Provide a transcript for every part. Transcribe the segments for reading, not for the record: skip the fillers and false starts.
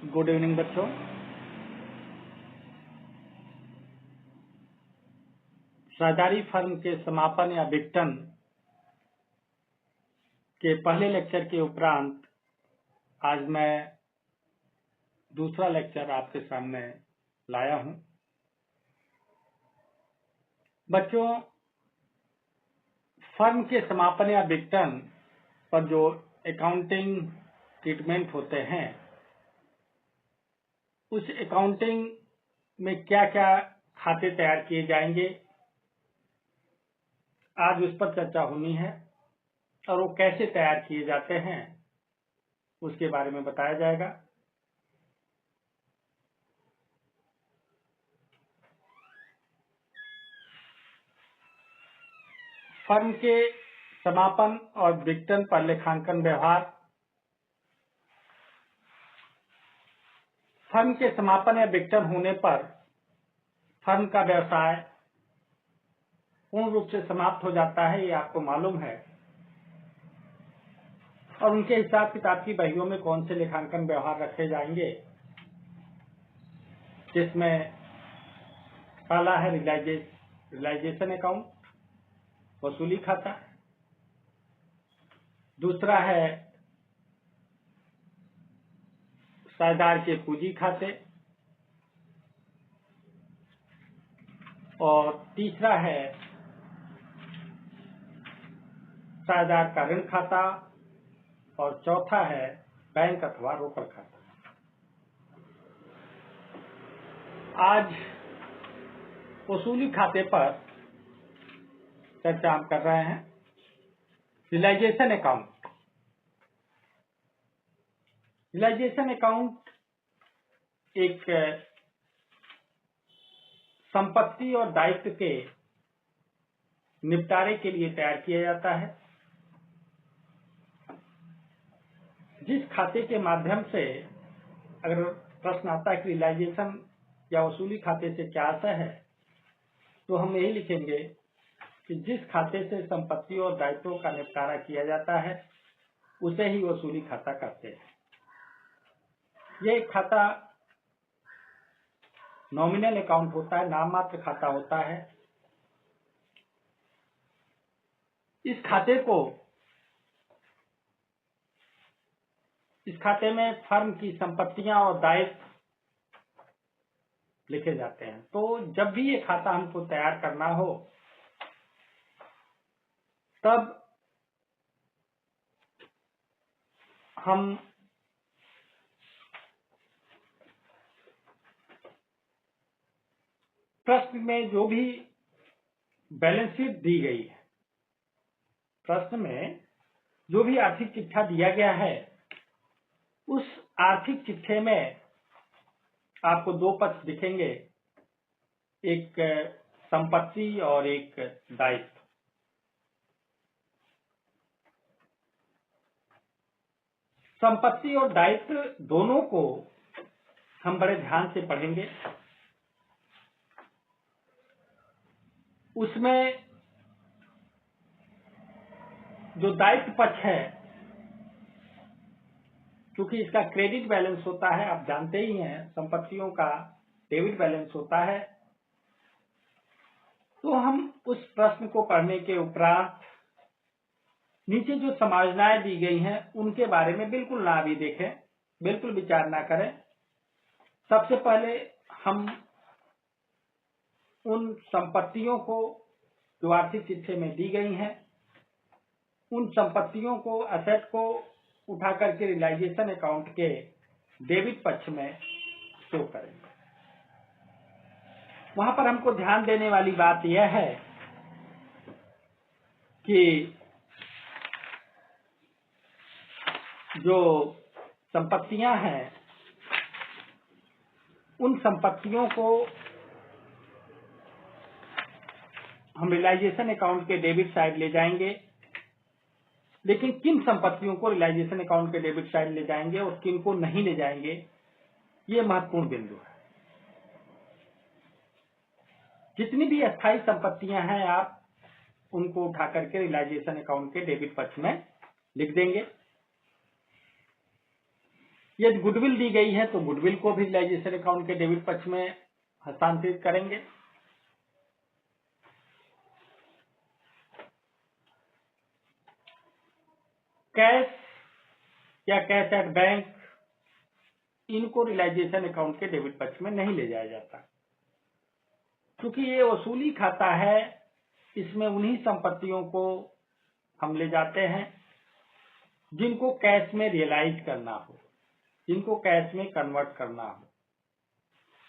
Good evening बच्चों। साझेदारी firm के समापन या विघटन के पहले लेक्चर के उपरांत आज मैं दूसरा लेक्चर आपके सामने लाया हूं। बच्चों, फर्म के समापन या विघटन पर जो अकाउंटिंग ट्रीटमेंट होते हैं, उस अकाउंटिंग में क्या क्या खाते तैयार किए जाएंगे, आज उस पर चर्चा होनी है और वो कैसे तैयार किए जाते हैं उसके बारे में बताया जाएगा। फर्म के समापन और विघटन पर लेखांकन व्यवहार। फर्म के समापन या विघटन होने पर फर्म का व्यवसाय पूर्ण रूप से समाप्त हो जाता है, ये आपको मालूम है। और उनके हिसाब किताब की बहियों में कौन से लेखांकन व्यवहार रखे जाएंगे, जिसमें पहला है रियलाइजेशन अकाउंट, वसूली खाता। दूसरा है साझेदार के पूंजी खाते और तीसरा है साझेदार का ऋण खाता और चौथा है बैंक अथवा रोकड़ खाता। आज वसूली खाते पर चर्चा हम कर रहे हैं। Realisation account. रियलाइजेशन अकाउंट एक संपत्ति और दायित्व के निपटारे के लिए तैयार किया जाता है। जिस खाते के माध्यम से, अगर प्रश्न आता है कि रियलाइजेशन या वसूली खाते से क्या आशय है, तो हम यही लिखेंगे कि जिस खाते से संपत्ति और दायित्वों का निपटारा किया जाता है उसे ही वसूली खाता कहते हैं। यह एक खाता नॉमिनल अकाउंट होता है, नाम मात्र खाता होता है। इस खाते में फर्म की संपत्तियां और दायित्व लिखे जाते हैं। तो जब भी ये खाता हमको तैयार करना हो, तब हम प्रश्न में जो भी बैलेंस शीट दी गई है, प्रश्न में जो भी आर्थिक चिट्ठा दिया गया है, उस आर्थिक चिट्ठे में आपको दो पक्ष दिखेंगे, एक संपत्ति और एक दायित्व। संपत्ति और दायित्व दोनों को हम बड़े ध्यान से पढ़ेंगे। उसमें जो दायित्व पक्ष है, क्योंकि इसका क्रेडिट बैलेंस होता है, आप जानते ही हैं संपत्तियों का डेबिट बैलेंस होता है, तो हम उस प्रश्न को पढ़ने के उपरांत नीचे जो समायोजनाएं दी गई हैं उनके बारे में बिल्कुल ना भी देखें, बिल्कुल विचार ना करें। सबसे पहले हम उन संपत्तियों को जो आर्थिक चिट्ठे में दी गई हैं, उन संपत्तियों को, असेट को उठा करके रियलाइजेशन अकाउंट के डेबिट पक्ष में शो करेंगे। वहां पर हमको ध्यान देने वाली बात यह है कि जो संपत्तियां हैं, उन संपत्तियों को हम रियलाइजेशन अकाउंट के डेबिट साइड ले जाएंगे, लेकिन किन संपत्तियों को रियलाइजेशन अकाउंट के डेबिट साइड ले जाएंगे और किन को नहीं ले जाएंगे, ये महत्वपूर्ण बिंदु है। जितनी भी अस्थायी संपत्तियां हैं, आप उनको उठा करके रियलाइजेशन अकाउंट के डेबिट पक्ष में लिख देंगे। यदि गुडविल दी गई है तो गुडविल को भी रियलाइजेशन अकाउंट के डेबिट पक्ष में हस्तांतरित करेंगे। कैश या कैश एट बैंक, इनको रियलाइजेशन अकाउंट के डेबिट पक्ष में नहीं ले जाया जाता, क्योंकि ये वसूली खाता है। इसमें उन्हीं संपत्तियों को हम ले जाते हैं जिनको कैश में रियलाइज करना हो, जिनको कैश में कन्वर्ट करना हो।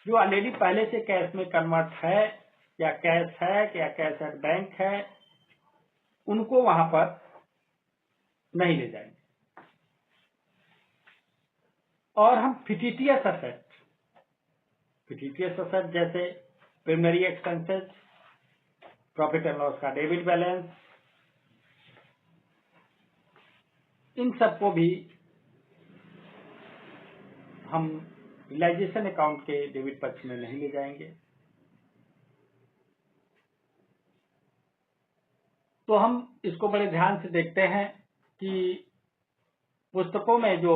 जो ऑलरेडी पहले से कैश में कन्वर्ट है या कैश है या कैश एट बैंक है, उनको वहां पर नहीं ले जाएंगे। और हम फिटिटियस असेट जैसे primary expenses, profit and loss का डेबिट बैलेंस, इन सबको भी हम रियलाइजेशन अकाउंट के डेबिट पक्ष में नहीं ले जाएंगे। तो हम इसको बड़े ध्यान से देखते हैं कि पुस्तकों में जो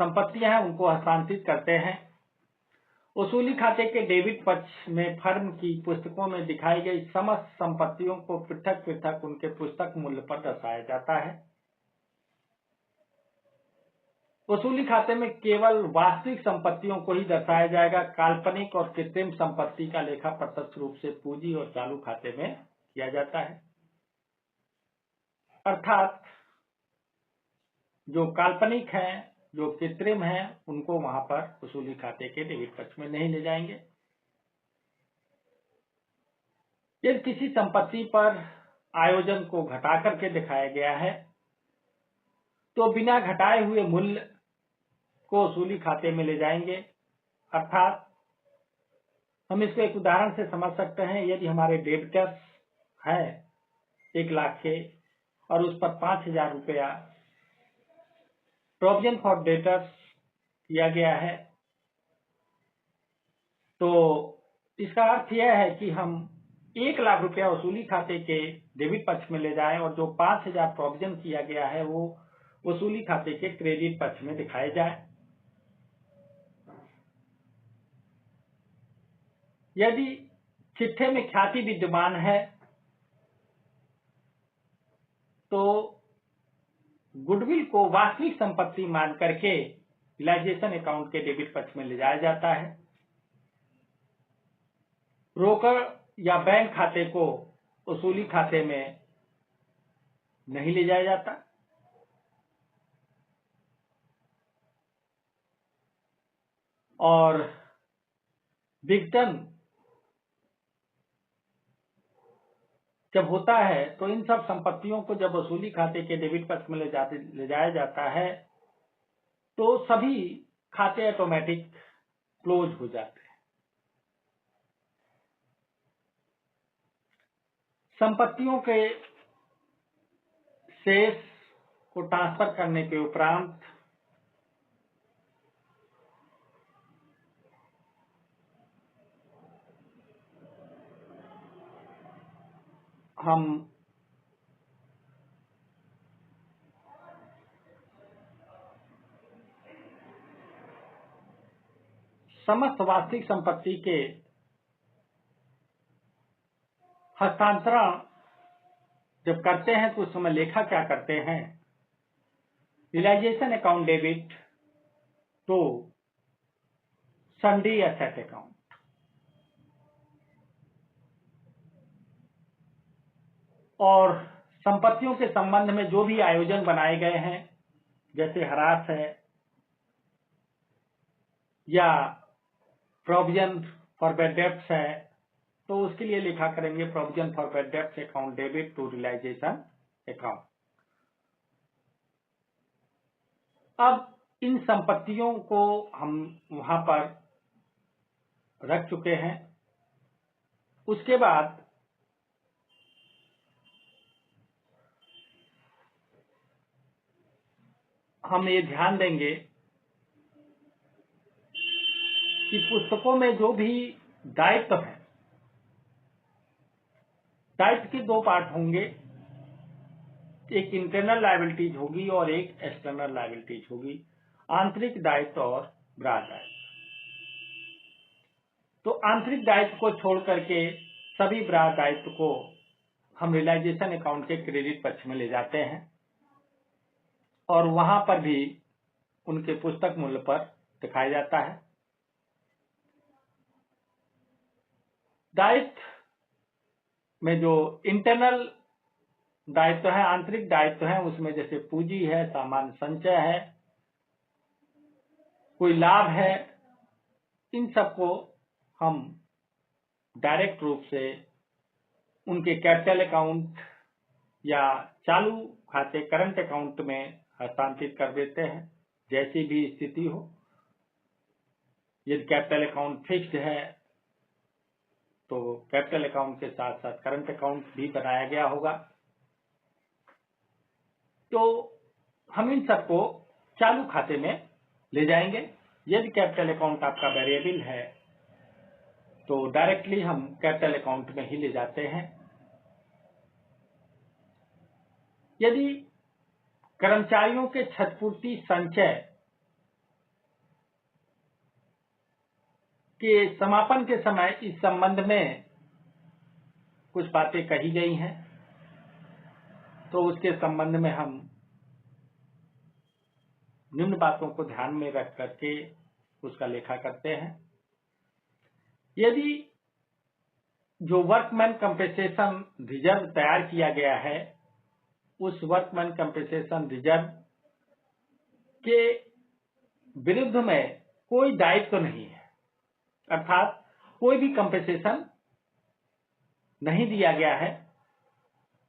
संपत्तियां हैं उनको हस्तांतरित करते हैं। वसूली खाते के डेबिट पक्ष में फर्म की पुस्तकों में दिखाई गई समस्त संपत्तियों को पृथक पृथक उनके पुस्तक मूल्य पर दर्शाया जाता है। वसूली खाते में केवल वास्तविक संपत्तियों को ही दर्शाया जाएगा। काल्पनिक और कृत्रिम संपत्ति का लेखा प्रत्यक्ष रूप से पूंजी और चालू खाते में किया जाता है। अर्थात जो काल्पनिक है, जो कृत्रिम है, उनको वहां पर वसूली खाते के डेबिट पक्ष में नहीं ले जाएंगे। यदि किसी संपत्ति पर आयोजन को घटा करके दिखाया गया है तो बिना घटाए हुए मूल्य को वसूली खाते में ले जाएंगे। अर्थात हम इसको एक उदाहरण से समझ सकते हैं। यदि हमारे डेबिटर्स है 1 लाख के और उस पर 5,000 रुपया प्रोविजन फॉर डेटर्स किया गया है, तो इसका अर्थ यह है कि हम 1 लाख रुपया वसूली खाते के डेबिट पक्ष में ले जाएं और जो 5,000 प्रोविजन किया गया है वो वसूली खाते के क्रेडिट पक्ष में दिखाए जाए। यदि चिट्ठे में ख्याति विद्यमान है तो गुडविल को वास्तविक संपत्ति मान करके रियलाइजेशन अकाउंट के डेबिट पक्ष में ले जाया जाता है। रोकड़ या बैंक खाते को वसूली खाते में नहीं ले जाया जाता। और विघटन जब होता है तो इन सब संपत्तियों को जब वसूली खाते के डेबिट पक्ष में ले जाया जाता है तो सभी खाते ऑटोमेटिक क्लोज हो जाते हैं। संपत्तियों के शेष को ट्रांसफर करने के उपरांत हम समस्त वास्तविक संपत्ति के हस्तांतरण जब करते हैं तो उस समय लेखा क्या करते हैं, realisation account debit to sundry asset account. और संपत्तियों के संबंध में जो भी आयोजन बनाए गए हैं, जैसे हरास है या प्रोविजन फॉर बैड डेब्ट्स है, तो उसके लिए लिखा करेंगे provision for bad debts account debit to realisation account. अब इन संपत्तियों को हम वहां पर रख चुके हैं। उसके बाद हम ये ध्यान देंगे कि पुस्तकों में जो भी दायित्व है, दायित्व के 2 पार्ट होंगे, एक इंटरनल लायबिलिटीज होगी और एक एक्सटर्नल लायबिलिटीज होगी। आंतरिक दायित्व और ब्राह दायित्व। तो आंतरिक दायित्व को छोड़ करके सभी ब्राह दायित्व को हम रियलाइजेशन अकाउंट के क्रेडिट पक्ष में ले जाते हैं और वहां पर भी उनके पुस्तक मूल्य पर दिखाया जाता है। दायित्व में जो इंटरनल दायित्व है, आंतरिक दायित्व है, उसमें जैसे पूंजी है, सामान्य संचय है, कोई लाभ है, इन सबको हम डायरेक्ट रूप से उनके कैपिटल अकाउंट या चालू खाते करंट अकाउंट में हस्तांतरित कर देते हैं, जैसी भी स्थिति हो। यदि कैपिटल अकाउंट फिक्स्ड है तो कैपिटल अकाउंट के साथ साथ करंट अकाउंट भी बनाया गया होगा। तो हम इन सबको चालू खाते में ले जाएंगे। यदि कैपिटल अकाउंट आपका वेरिएबल है तो डायरेक्टली हम कैपिटल अकाउंट में ही ले जाते हैं। यदि कर्मचारियों के क्षतिपूर्ति संचय के समापन के समय इस संबंध में कुछ बातें कही गई हैं, तो उसके संबंध में हम निम्न बातों को ध्यान में रख करके उसका लेखा करते हैं। यदि जो वर्कमैन कंपेंसेशन रिजर्व तैयार किया गया है, उस वर्कमैन कंपेंसेशन रिजर्व के विरुद्ध में कोई दायित्व नहीं है, अर्थात कोई भी कंपेंसेशन नहीं दिया गया है,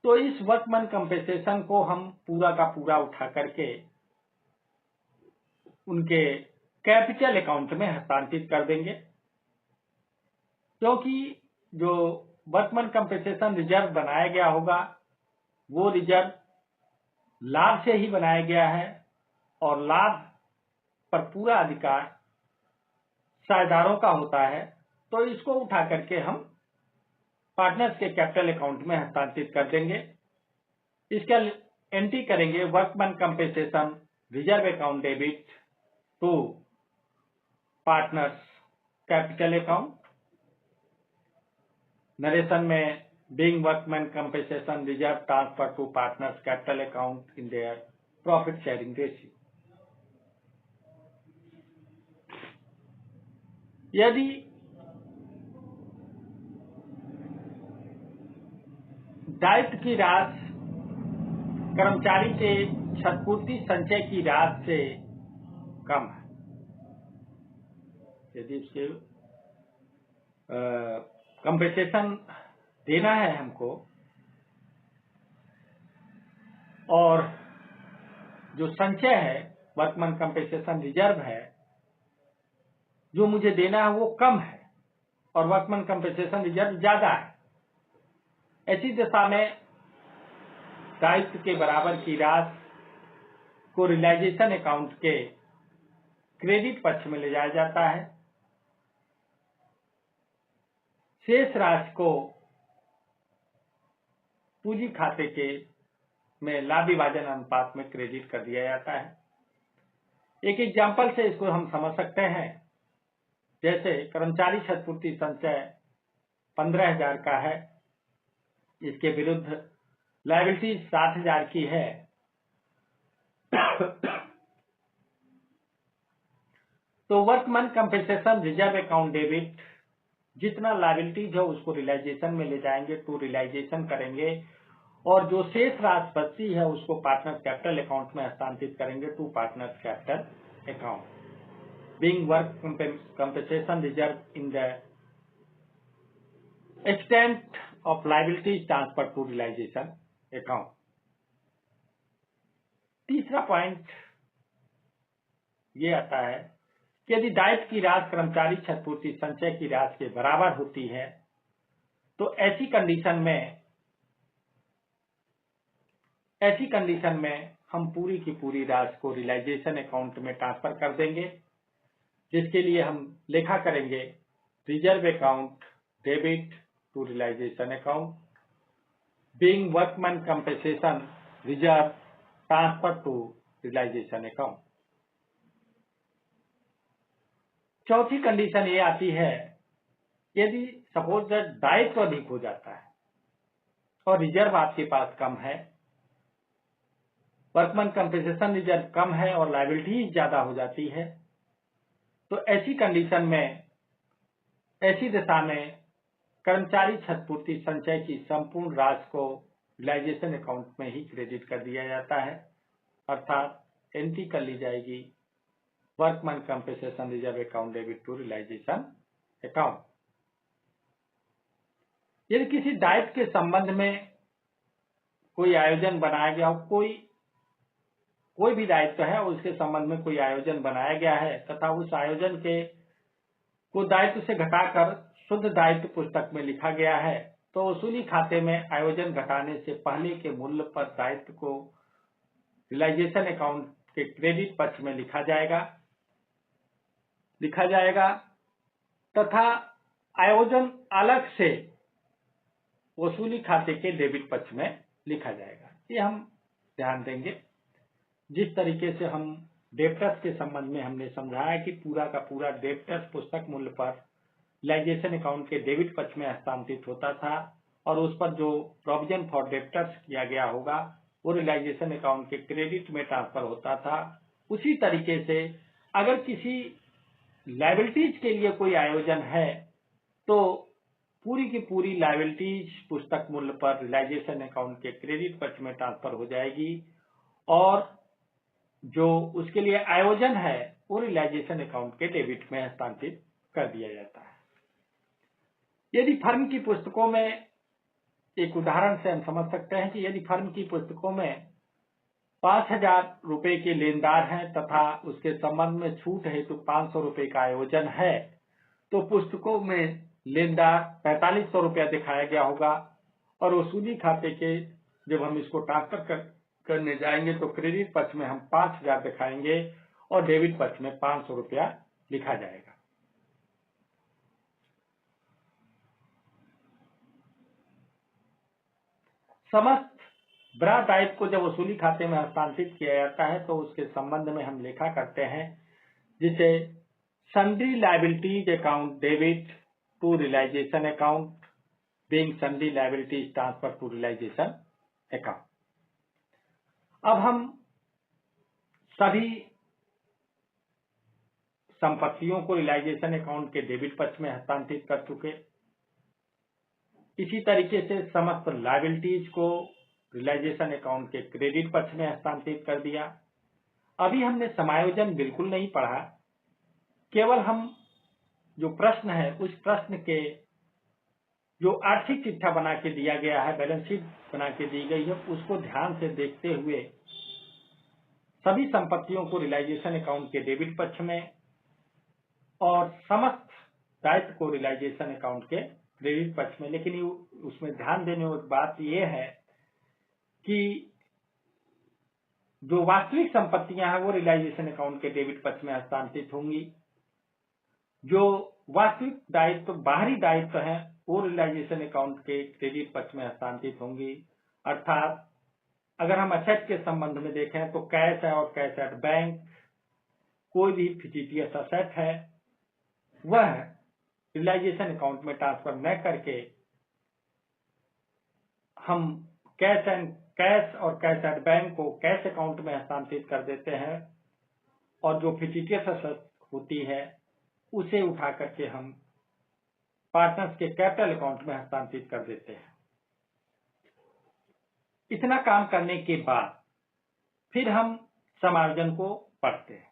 तो इस वर्कमैन कंपेंसेशन को हम पूरा का पूरा उठा करके उनके कैपिटल अकाउंट में हस्तांतरित कर देंगे, क्योंकि जो वर्कमैन कंपेंसेशन रिजर्व बनाया गया होगा वो रिजर्व लाभ से ही बनाया गया है और लाभ पर पूरा अधिकार साझेदारों का होता है। तो इसको उठा करके हम पार्टनर्स के कैपिटल अकाउंट में हस्तांतरित कर देंगे। इसका एंट्री करेंगे workman compensation reserve account debit to partners capital account. Narration में being workman compensation reserve transfer to partners capital account in their profit sharing ratio। यदि दायित्व की राशि कर्मचारी के क्षतिपूर्ति संचय की राशि से कम है, यदि उसके कंपेंसेशन देना है हमको और जो संचय है वर्कमैन कंपेंसेशन रिजर्व है जो मुझे देना है वो कम है और वर्कमैन कंपेंसेशन रिजर्व ज्यादा है, ऐसी दशा में दायित्व के बराबर की राशि को रियलाइजेशन अकाउंट के क्रेडिट पक्ष में ले जाया जाता है। शेष राशि को पूंजी खाते के में लाभ विभाजन अनुपात में क्रेडिट कर दिया जाता है। एक एग्जाम्पल से इसको हम समझ सकते हैं। जैसे कर्मचारी क्षतिपूर्ति संचय 15,000 का है, इसके विरुद्ध लायबिलिटी 60,000 की है, तो workman compensation reserve account debit जितना लायबिलिटीज है उसको रियलाइजेशन में ले जाएंगे, टू रियलाइजेशन करेंगे और जो शेष राशि बचती है उसको पार्टनर कैपिटल अकाउंट में हस्तांतरित करेंगे, to partner capital account. Being work compensation reserve in the extent of liabilities transfer to realisation account. तीसरा पॉइंट ये आता है कि यदि दायित्व की राशि कर्मचारी क्षतिपूर्ति संचय की राशि के बराबर होती है तो ऐसी कंडीशन में हम पूरी की पूरी राशि को रियलाइजेशन अकाउंट में ट्रांसफर कर देंगे, जिसके लिए हम लेखा करेंगे reserve account debit to realisation account, being workman compensation reserve transfer to realisation account. चौथी कंडीशन ये आती है, यदि सपोज दैट दायित्व अधिक हो जाता है और रिजर्व आपके पास कम है, वर्कमैन कंपनसेशन रिजर्व कम है और लायबिलिटी ज्यादा हो जाती है, तो ऐसी कंडीशन में, ऐसी दशा में कर्मचारी क्षतिपूर्ति संचय की संपूर्ण राशि को रियलाइजेशन अकाउंट में ही क्रेडिट कर दिया जाता है, अर्थात एंट्री कर ली जाएगी workman compensation reserve account debit to realisation account. यदि किसी दायित्व के संबंध में कोई आयोजन बनाया गया हो, कोई भी दायित्व है उसके संबंध में कोई आयोजन बनाया गया है तथा उस आयोजन के को दायित्व से घटाकर शुद्ध दायित्व पुस्तक में लिखा गया है, तो वसूली खाते में आयोजन घटाने से पहले के मूल्य पर दायित्व को रियलाइजेशन अकाउंट के क्रेडिट पक्ष में लिखा जाएगा तथा आयोजन अलग से वसूली खाते के डेबिट पक्ष में लिखा जाएगा। ये हम ध्यान देंगे। जिस तरीके से हम डेब्टर्स के संबंध में हमने समझाया कि पूरा का पूरा डेब्टर्स पुस्तक मूल्य पर रियलाइजेशन अकाउंट के डेबिट पक्ष में हस्तांतरित होता था और उस पर जो प्रोविजन फॉर डेब्टर्स किया गया होगा वो रियलाइजेशन अकाउंट के क्रेडिट में ट्रांसफर होता था। उसी तरीके से अगर किसी लायबिलिटीज के लिए कोई आयोजन है तो पूरी की पूरी लायबिलिटीज पुस्तक मूल्य पर रियलाइजेशन अकाउंट के क्रेडिट पक्ष में ट्रांसफर हो जाएगी और जो उसके लिए आयोजन है वो रियलाइजेशन अकाउंट के डेबिट में हस्तांतरित कर दिया जाता है। यदि फर्म की पुस्तकों में, एक उदाहरण से हम समझ सकते हैं कि यदि फर्म की पुस्तकों में 5,000 रुपए के लेनदार हैं तथा उसके संबंध में छूट हेतु 500 रुपए का आयोजन है, तो पुस्तकों में लेनदार 4500 रुपया दिखाया गया होगा और वसूली खाते के जब हम इसको ट्रांसफर करने जाएंगे तो क्रेडिट पक्ष में हम 5,000 दिखाएंगे और डेबिट पक्ष में 500 रुपया लिखा जाएगा। समस्त बड़ा दायित्व को जब वसूली खाते में हस्तांतरित किया जाता है तो उसके संबंध में हम लेखा करते हैं, जिसे sundry liabilities account debit to realisation account being sundry liabilities transfer to realisation account. अब हम सभी संपत्तियों को रियलाइजेशन अकाउंट के डेबिट पक्ष में हस्तांतरित कर चुके। इसी तरीके से समस्त लायबिलिटीज को रियलाइजेशन अकाउंट के क्रेडिट पक्ष में हस्तांतरित कर दिया। अभी हमने समायोजन बिल्कुल नहीं पढ़ा, केवल हम जो प्रश्न है उस प्रश्न के जो आर्थिक चिट्ठा बना के दिया गया है, बैलेंस शीट बना के दी गई है, उसको ध्यान से देखते हुए सभी संपत्तियों को रियलाइजेशन अकाउंट के डेबिट पक्ष में और समस्त दायित्व को रियलाइजेशन अकाउंट के क्रेडिट पक्ष में। लेकिन उसमें ध्यान देने वाली बात यह है कि जो वास्तविक संपत्तियां हैं वो रियलाइजेशन अकाउंट के डेबिट पक्ष में हस्तांतरित होंगी, जो वास्तविक दायित्व बाहरी दायित्व हैं वो रियलाइजेशन अकाउंट के क्रेडिट पक्ष में हस्तांतरित होंगी। अर्थात अगर हम असेट के संबंध में देखें तो कैश है और कैश एट बैंक, कोई भी फिजिटियस असेट है वह रियलाइजेशन अकाउंट में ट्रांसफर न करके हम कैश और कैश एट बैंक को कैश अकाउंट में हस्तांतरित कर देते हैं और जो फिजिटियस असेट होती है उसे उठा करके हम पार्टनर्स के कैपिटल अकाउंट में हस्तांतरित कर देते हैं। इतना काम करने के बाद फिर हम समायोजन को पढ़ते हैं।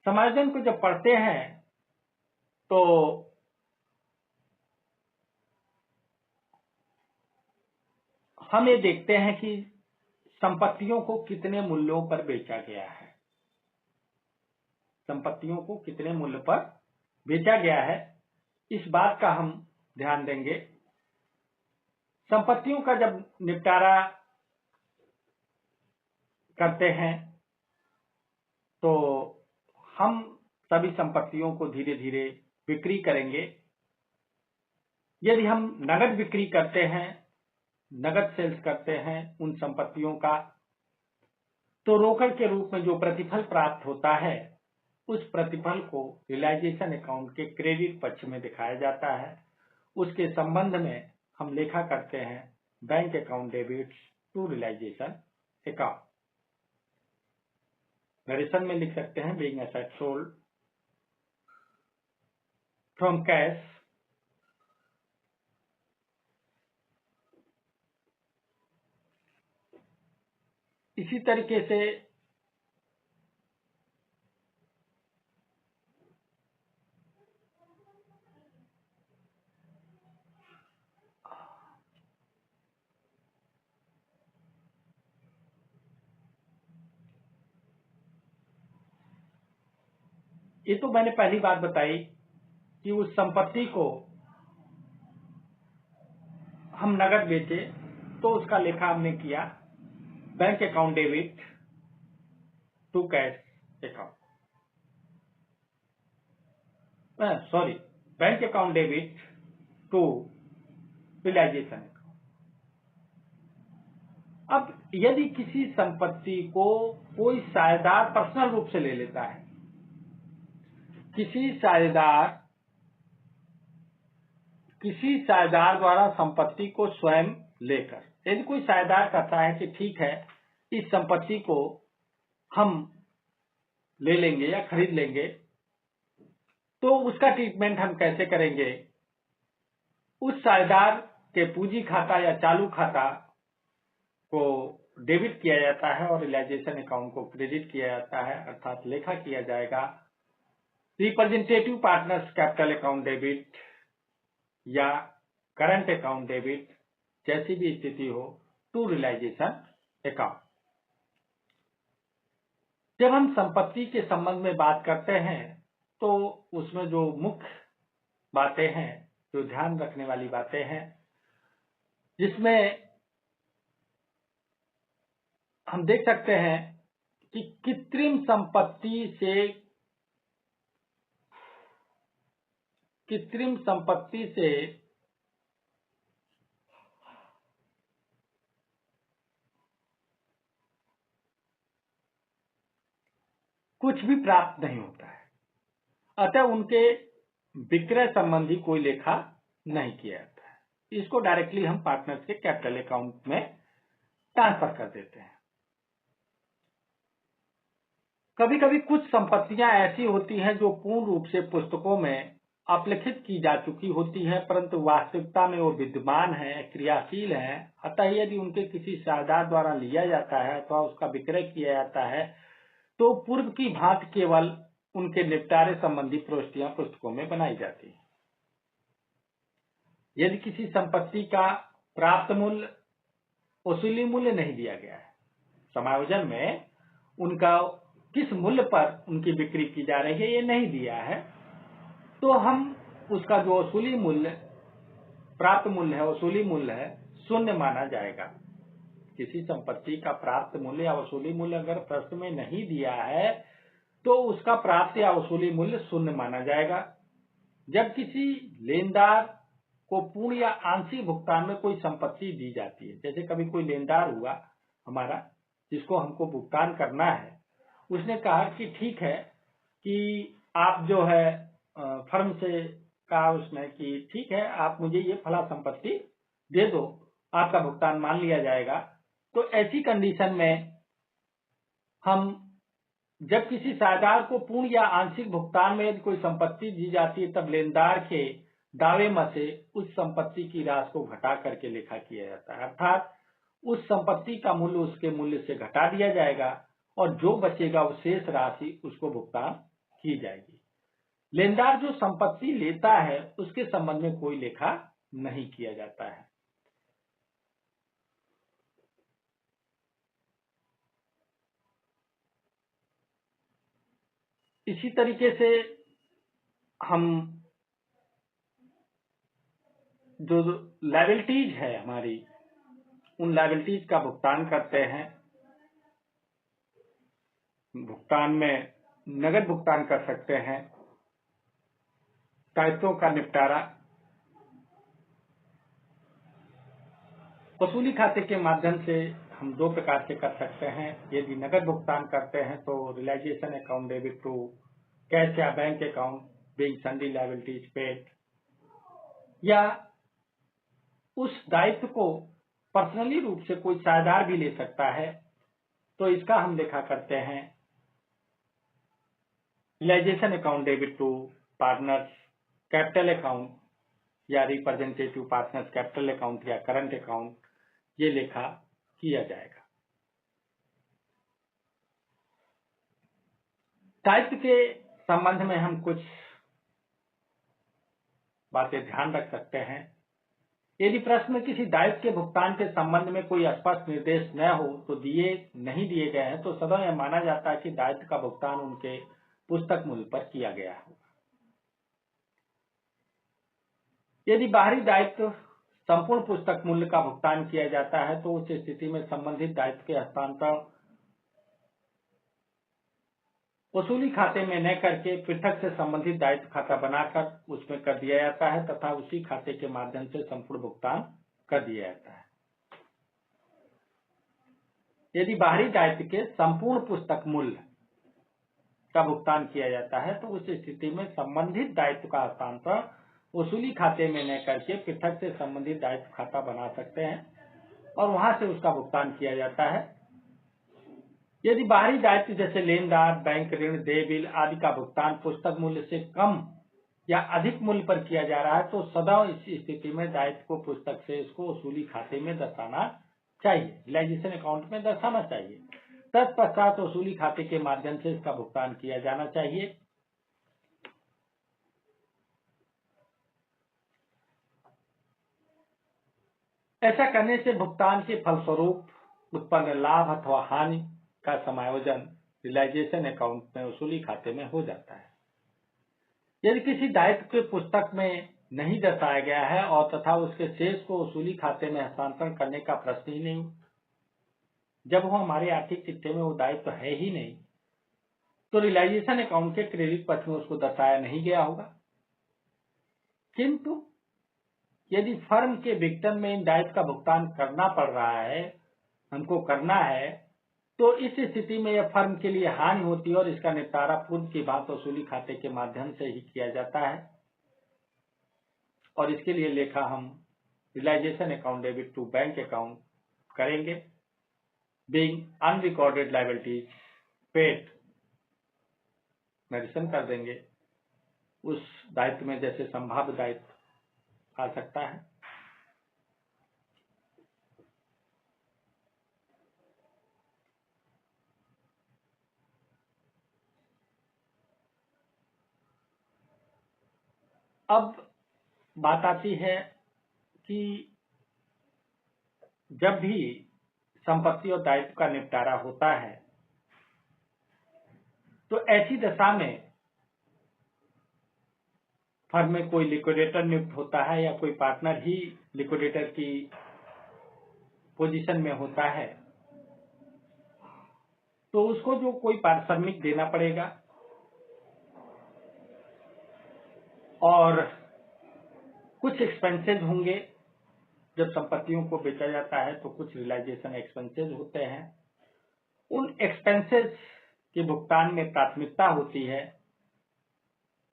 समायोजन को जब पढ़ते हैं तो हम ये देखते हैं कि संपत्तियों को कितने मूल्यों पर बेचा गया है, संपत्तियों को कितने मूल्य पर बेचा गया है, इस बात का हम ध्यान देंगे। संपत्तियों का जब निपटारा करते हैं तो हम सभी संपत्तियों को धीरे धीरे बिक्री करेंगे। यदि हम नगद बिक्री करते हैं, नगद सेल्स करते हैं उन संपत्तियों का, तो रोकड़ के रूप में जो प्रतिफल प्राप्त होता है उस प्रतिफल को रियलाइजेशन अकाउंट के क्रेडिट पक्ष में दिखाया जाता है। उसके संबंध में हम लेखा करते हैं bank account debits to realisation account. Narration में लिख सकते हैं being asset sold from cash इसी तरीके से ये तो मैंने पहली बात बताई कि उस संपत्ति को हम नगद बेचे तो उसका लेखा हमने किया bank account debit to cash account, sorry bank account debit to realisation account. अब यदि किसी संपत्ति को कोई साझेदार पर्सनल रूप से ले लेता है, किसी साझेदार द्वारा संपत्ति को स्वयं लेकर, यदि कोई साझेदार कहता है कि ठीक है इस संपत्ति को हम ले लेंगे या खरीद लेंगे, तो उसका ट्रीटमेंट हम कैसे करेंगे? उस साझेदार के पूंजी खाता या चालू खाता को डेबिट किया जाता है और रियलाइजेशन अकाउंट को क्रेडिट किया जाता है, अर्थात लेखा किया जाएगा representative partners capital account debit या करंट अकाउंट डेबिट, जैसी भी स्थिति हो, टू रियलाइजेशन अकाउंट। जब हम संपत्ति के संबंध में बात करते हैं तो उसमें जो मुख्य बातें हैं, जो ध्यान रखने वाली बातें हैं, जिसमें हम देख सकते हैं कि कृत्रिम संपत्ति से कुछ भी प्राप्त नहीं होता है, अतः उनके विक्रय संबंधी कोई लेखा नहीं किया जाता है। इसको डायरेक्टली हम पार्टनर्स के कैपिटल अकाउंट में ट्रांसफर कर देते हैं। कभी कभी कुछ संपत्तियां ऐसी होती हैं जो पूर्ण रूप से पुस्तकों में अपलिखित की जा चुकी होती है, परंतु वास्तविकता में वो विद्यमान है, क्रियाशील है। अतः यदि उनके किसी साझेदार द्वारा लिया जाता है अथवा उसका विक्रय किया जाता है तो पूर्व की भांति केवल उनके निपटारे संबंधी प्रविष्टियां पुस्तकों में बनाई जाती है। यदि किसी संपत्ति का प्राप्त मूल्य वसूली मूल्य नहीं दिया गया है, समायोजन में उनका किस मूल्य पर उनकी बिक्री की जा रही है ये नहीं दिया है, तो हम उसका जो वसूली मूल्य, प्राप्त मूल्य है, वसूली मूल्य है, शून्य माना जाएगा। किसी संपत्ति का प्राप्त मूल्य या वसूली मूल्य अगर प्रश्न में नहीं दिया है तो उसका प्राप्त या वसूली मूल्य शून्य माना जाएगा। जब किसी लेनदार को पूर्ण या आंशिक भुगतान में कोई संपत्ति दी जाती है, जैसे कभी कोई लेनदार हुआ हमारा जिसको हमको भुगतान करना है, उसने कहा कि ठीक है कि आप जो है फर्म से कहा उसने कि ठीक है आप मुझे ये फला संपत्ति दे दो, आपका भुगतान मान लिया जाएगा। तो ऐसी कंडीशन में हम जब किसी साझेदार को पूर्ण या आंशिक भुगतान में यदि कोई संपत्ति दी जाती है तब लेनदार के दावे में से उस संपत्ति की राशि को घटा करके लेखा किया जाता है, अर्थात उस संपत्ति का मूल्य उसके मूल्य से घटा दिया जाएगा और जो बचेगा वो शेष राशि उसको भुगतान की जाएगी। लेनदार जो संपत्ति लेता है उसके संबंध में कोई लेखा नहीं किया जाता है। इसी तरीके से हम जो लायबिलिटीज है हमारी, उन लायबिलिटीज का भुगतान करते हैं। भुगतान में नगद भुगतान कर सकते हैं, दायित्वों का निपटारा वसूली खाते के माध्यम से हम दो प्रकार से कर सकते हैं। यदि नगद भुगतान करते हैं तो realisation account debit to cash या bank account being sundry liabilities paid, या उस दायित्व को पर्सनली रूप से कोई साझेदार भी ले सकता है, तो इसका हम लिखा करते हैं realisation account debit to partners capital account या रिप्रेजेंटेटिव पार्टनर्स कैपिटल अकाउंट या करंट अकाउंट, ये लेखा किया जाएगा। दायित्व के संबंध में हम कुछ बातें ध्यान रख सकते हैं। यदि प्रश्न में किसी दायित्व के भुगतान के संबंध में कोई स्पष्ट निर्देश न हो तो नहीं दिए गए हैं, तो सदैव यह माना जाता है कि दायित्व का भुगतान उनके पुस्तक मूल्य पर किया गया है। यदि बाहरी दायित्व संपूर्ण पुस्तक मूल्य का भुगतान किया जाता है, तो उस स्थिति में संबंधित दायित्व के हस्तांतरण वसूली खाते में न करके पृथक से संबंधित दायित्व खाता बनाकर उसमें कर दिया जाता है तथा उसी खाते के माध्यम से संपूर्ण भुगतान कर दिया जाता है। यदि बाहरी दायित्व के संपूर्ण पुस्तक मूल्य का भुगतान किया जाता है, तो उस स्थिति में संबंधित दायित्व का हस्तांतरण वसूली खाते में न करके पृथक से संबंधित दायित्व खाता बना सकते हैं और वहां से उसका भुगतान किया जाता है। यदि बाहरी दायित्व जैसे लेनदार, बैंक ऋण, देय बिल आदि का भुगतान पुस्तक मूल्य से कम या अधिक मूल्य पर किया जा रहा है, तो सदैव इस स्थिति में दायित्व को पुस्तक से इसको वसूली खाते में दर्शाना चाहिए, रियलाइजेशन अकाउंट में दर्शाना चाहिए। तत्पश्चात वसूली खाते के माध्यम से इसका भुगतान किया जाना चाहिए। ऐसा करने से भुगतान के फलस्वरूप उत्पन्न लाभ अथवा हानि का समायोजन रियलाइजेशन अकाउंट में वसूली खाते में हो जाता है। यदि किसी दायित्व के पुस्तक में नहीं दर्शाया गया है और तथा उसके शेष को वसूली खाते में हस्तांतरण करने का प्रश्न ही नहीं, जब वो हमारे आर्थिक चिट्ठे में वो दायित्व है ही नहीं, तो रियलाइजेशन अकाउंट के क्रेडिट पक्ष में उसको दर्शाया नहीं गया होगा। किंतु यदि फर्म के वेतन में इन दायित्व का भुगतान करना पड़ रहा है, हमको करना है, तो इस स्थिति में यह फर्म के लिए हानि होती है और इसका निपटारा पूर्व की भांति वसूली खाते के माध्यम से ही किया जाता है। और इसके लिए लेखा हम realisation account debit to bank account करेंगे, being unrecorded liabilities paid mention कर देंगे। उस दायित्व में जैसे संभाव्य दायित्व आ सकता है। अब बात आती है कि जब भी संपत्ति और दायित्व का निपटारा होता है, तो ऐसी दशा में फर्म में कोई लिक्विडेटर नियुक्त होता है या कोई पार्टनर ही लिक्विडेटर की पोजीशन में होता है, तो उसको जो कोई पारिश्रमिक देना पड़ेगा और कुछ एक्सपेंसेस होंगे। जब संपत्तियों को बेचा जाता है तो कुछ रियलाइजेशन एक्सपेंसेस होते हैं। उन एक्सपेंसेस के भुगतान में प्राथमिकता होती है,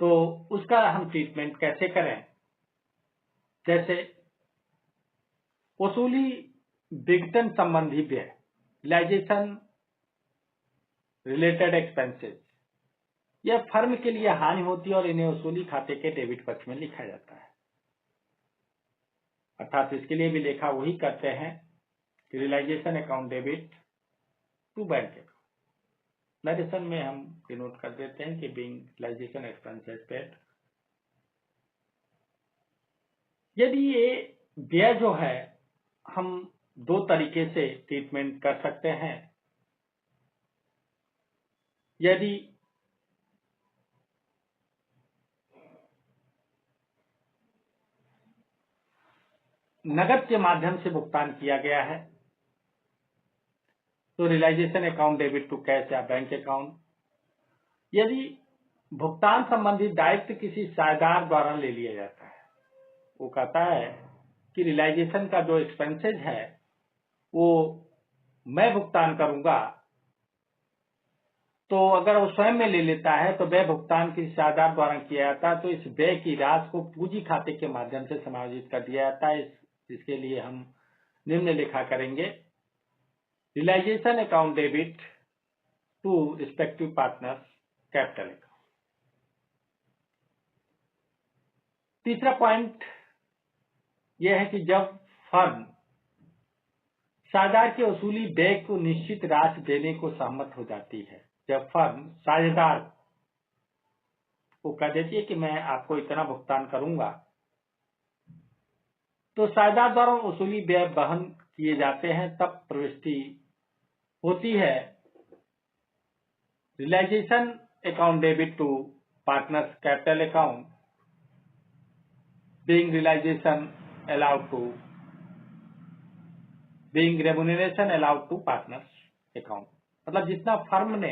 तो उसका हम ट्रीटमेंट कैसे करें? जैसे वसूली विघटन संबंधी व्यय, रियलाइजेशन रिलेटेड एक्सपेंसेस, यह फर्म के लिए हानि होती है और इन्हें वसूली खाते के डेबिट पक्ष में लिखा जाता है। अर्थात इसके लिए भी लेखा वही करते हैं कि realization account debit to bank account. Narration में हम डिनोट कर देते हैं कि बीइंग रियलाइजेशन एक्सपेंसेस पेड। यदि ये व्यय जो है हम दो तरीके से ट्रीटमेंट कर सकते हैं। यदि नकद के माध्यम से भुगतान किया गया है तो realisation account debit to cash या बैंक अकाउंट। यदि भुगतान संबंधी दायित्व किसी साझेदार द्वारा ले लिया जाता है, वो कहता है कि रियलाइजेशन का जो एक्सपेंसेज है वो मैं भुगतान करूंगा तो अगर वो स्वयं में ले लेता है तो व्यय भुगतान किसी साझेदार द्वारा किया जाता है, तो इस व्यय की राशि को पूंजी खाते के माध्यम से समायोजित कर दिया जाता है। इसके लिए हम निम्न लिखा करेंगे, realization account debit to respective partners capital account. तीसरा पॉइंट यह है कि जब फर्म साझेदार के वसूली व्यय को निश्चित राशि देने को सहमत हो जाती है, जब फर्म साझेदार को कह देती है कि मैं आपको इतना भुगतान करूंगा, तो साझेदार द्वारा वसूली व्यय वहन किए जाते हैं, तब प्रविष्टि होती है realization account debit to partners capital account being realization allowed to being remuneration allowed to partners account। मतलब जितना फर्म ने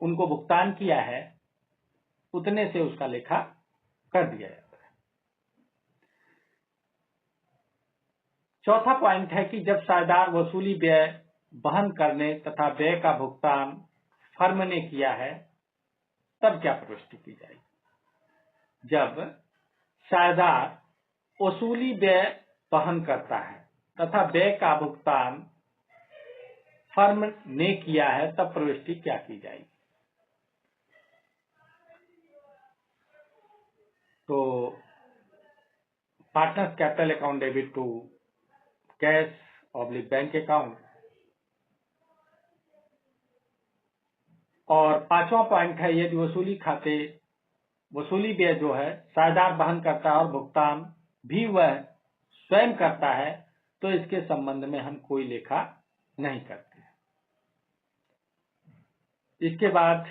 उनको भुगतान किया है उतने से उसका लेखा कर दिया जाता है। चौथा पॉइंट है कि जब साझेदार वसूली व्यय वहन करने तथा व्यय का भुगतान फर्म ने किया है, तब क्या प्रविष्टि की जाएगी। जब साझेदार वसूली व्यय वहन करता है तथा व्यय का भुगतान फर्म ने किया है, तब प्रविष्टि क्या की जाएगी। तो partners capital account debit to cash oblique bank account. और पांचवा पॉइंट है, यदि वसूली व्यय जो है साझेदार वहन करता है और भुगतान भी वह स्वयं करता है, तो इसके संबंध में हम कोई लेखा नहीं करते। इसके बाद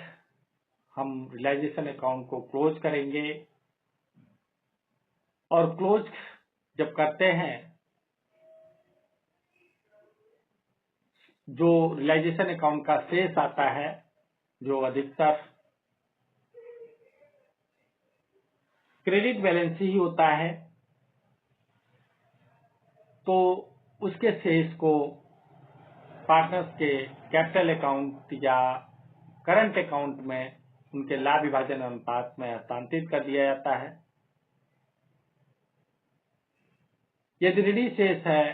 हम रियलाइजेशन अकाउंट को क्लोज करेंगे, और क्लोज जब करते हैं, जो रियलाइजेशन अकाउंट का शेष आता है, जो अधिकतर क्रेडिट बैलेंस ही होता है, तो उसके शेष को पार्टनर्स के कैपिटल अकाउंट या करंट अकाउंट में उनके लाभ विभाजन अनुपात में हस्तांतरित कर दिया जाता है। यदि ऋणी शेष है,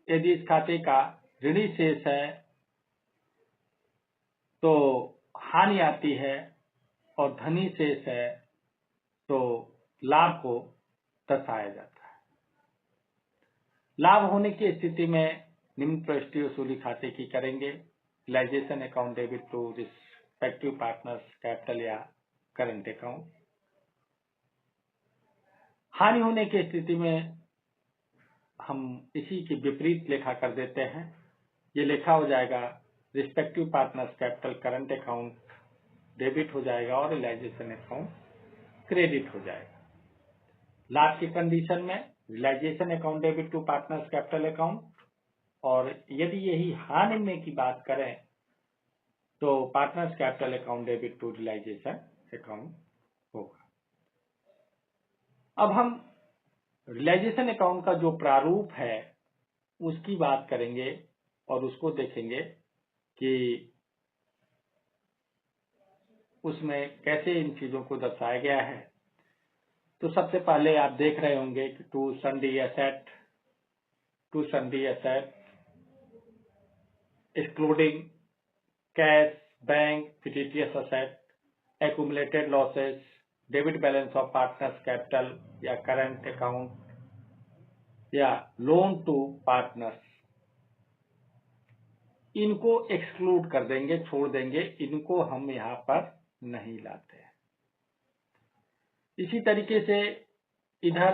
यदि इस खाते का ऋणी शेष है तो हानि आती है, और धनी शेष है तो लाभ को दर्शाया जाता है। लाभ होने की स्थिति में निम्न प्रविष्टि वसूली खाते की करेंगे, realization account debit to respective partners capital या करंट अकाउंट। हानि होने की स्थिति में हम इसी के विपरीत लेखा कर देते हैं। ये लेखा हो जाएगा respective partners capital current account debit हो जाएगा और रियलाइजेशन अकाउंट क्रेडिट हो जाएगा। लाभ की कंडीशन में realization account debit to partners capital account, और यदि यही हानि में की बात करें तो partners capital account debit to realisation account होगा। अब हम रियलाइजेशन अकाउंट का जो प्रारूप है उसकी बात करेंगे और उसको देखेंगे कि उसमें कैसे इन चीजों को दर्शाया गया है। तो सबसे पहले आप देख रहे होंगे कि to sundry asset excluding cash, bank, fictitious asset, accumulated losses, debit balance of partners capital या करंट अकाउंट या लोन टू पार्टनर्स, इनको एक्सक्लूड कर देंगे, छोड़ देंगे, इनको हम यहाँ पर नहीं लाते हैं। इसी तरीके से इधर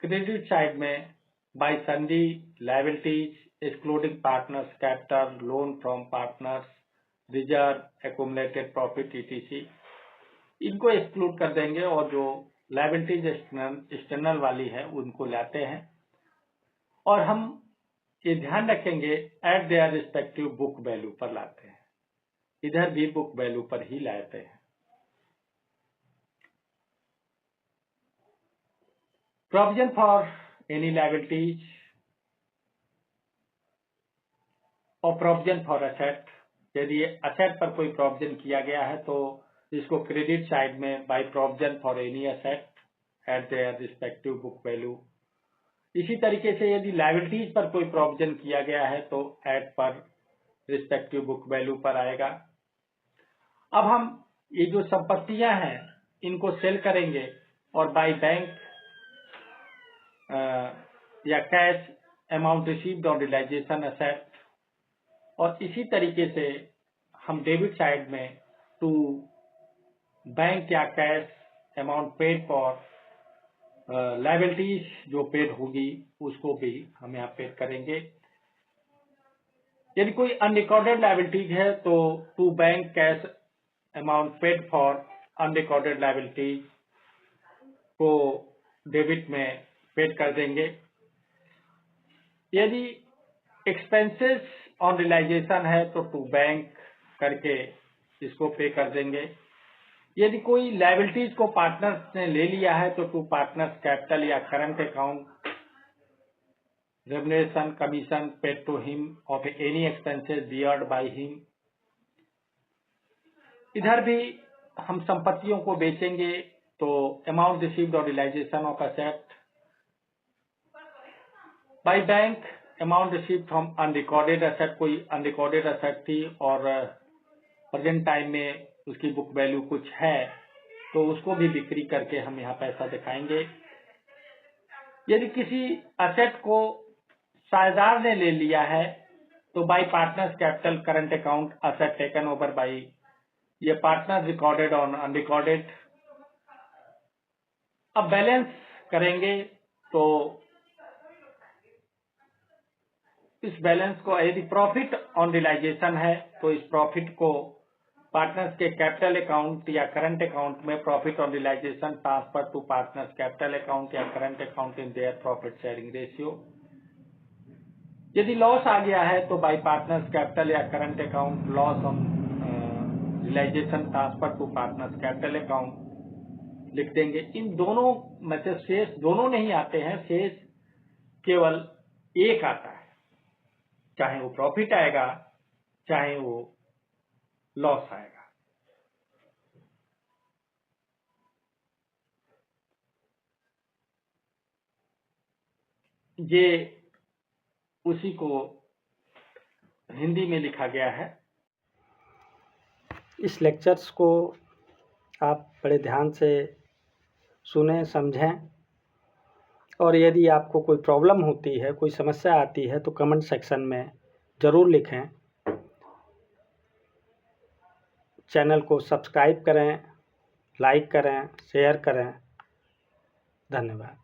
क्रेडिट साइड में by sundry liabilities excluding partners capital, loan from partners, reserve, accumulated profit ETC, इनको एक्सक्लूड कर देंगे और जो लायबिलिटीज एक्सटर्नल वाली है उनको लाते हैं। और हम ये ध्यान रखेंगे eight their respective book value पर लाते हैं, इधर भी बुक वैल्यू पर ही लाते हैं। प्रोविजन फॉर एनी लायबिलिटीज, और प्रोविजन फॉर असेट, यदि असेट पर कोई प्रोविजन किया गया है तो इसको क्रेडिट साइड में by provision for any asset eight their respective book value. इसी तरीके से यदि लायबिलिटीज पर कोई प्रोविजन किया गया है तो एट पर रिस्पेक्टिव बुक वैल्यू पर आएगा। अब हम ये जो संपत्तियां हैं इनको सेल करेंगे और बाय बैंक या cash amount received on realization asset, और इसी तरीके से हम डेबिट साइड में टू बैंक या cash amount paid for liabilities जो पेड होगी उसको भी हम यहाँ पेड करेंगे। यदि कोई अनरिकॉर्डेड लायबिलिटीज है तो to bank cash amount paid for unrecorded liabilities को डेबिट में पेड कर देंगे। यदि एक्सपेंसेस ऑन रियलाइजेशन है तो टू बैंक करके इसको पे कर देंगे। यदि कोई लायबिलिटीज को पार्टनर्स ने ले लिया है तो टू पार्टनर्स कैपिटल या current account remuneration commission paid to him of any expenses beard by him. इधर भी हम संपत्तियों को बेचेंगे तो amount received on realization of asset by bank, amount received from unrecorded asset, कोई अनरिकॉर्डेड असेट थी और प्रेजेंट टाइम में उसकी बुक वैल्यू कुछ है तो उसको भी बिक्री करके हम यहाँ पैसा दिखाएंगे। यदि किसी असेट को साझेदार ने ले लिया है तो by partners capital current account asset taken over by, ये पार्टनर रिकॉर्डेड ऑन अनरिकॉर्डेड। अब बैलेंस करेंगे तो इस बैलेंस को, यदि प्रॉफिट ऑन रियलाइजेशन है तो इस प्रॉफिट को पार्टनर्स के कैपिटल अकाउंट या करंट अकाउंट में profit on realisation transfer to partners capital account या current account in their profit sharing ratio. यदि लॉस आ गया है तो बाय पार्टनर्स कैपिटल या current account loss on realisation transfer to partners capital account लिख देंगे। इन दोनों में से शेष दोनों नहीं आते हैं, शेष केवल एक आता है, चाहे वो प्रॉफिट आएगा चाहे वो लॉस आएगा। ये उसी को हिंदी में लिखा गया है। इस लेक्चर्स को आप बड़े ध्यान से सुनें, समझें, और यदि आपको कोई प्रॉब्लम होती है, कोई समस्या आती है तो कमेंट सेक्शन में ज़रूर लिखें। चैनल को सब्सक्राइब करें, लाइक करें, शेयर करें। धन्यवाद।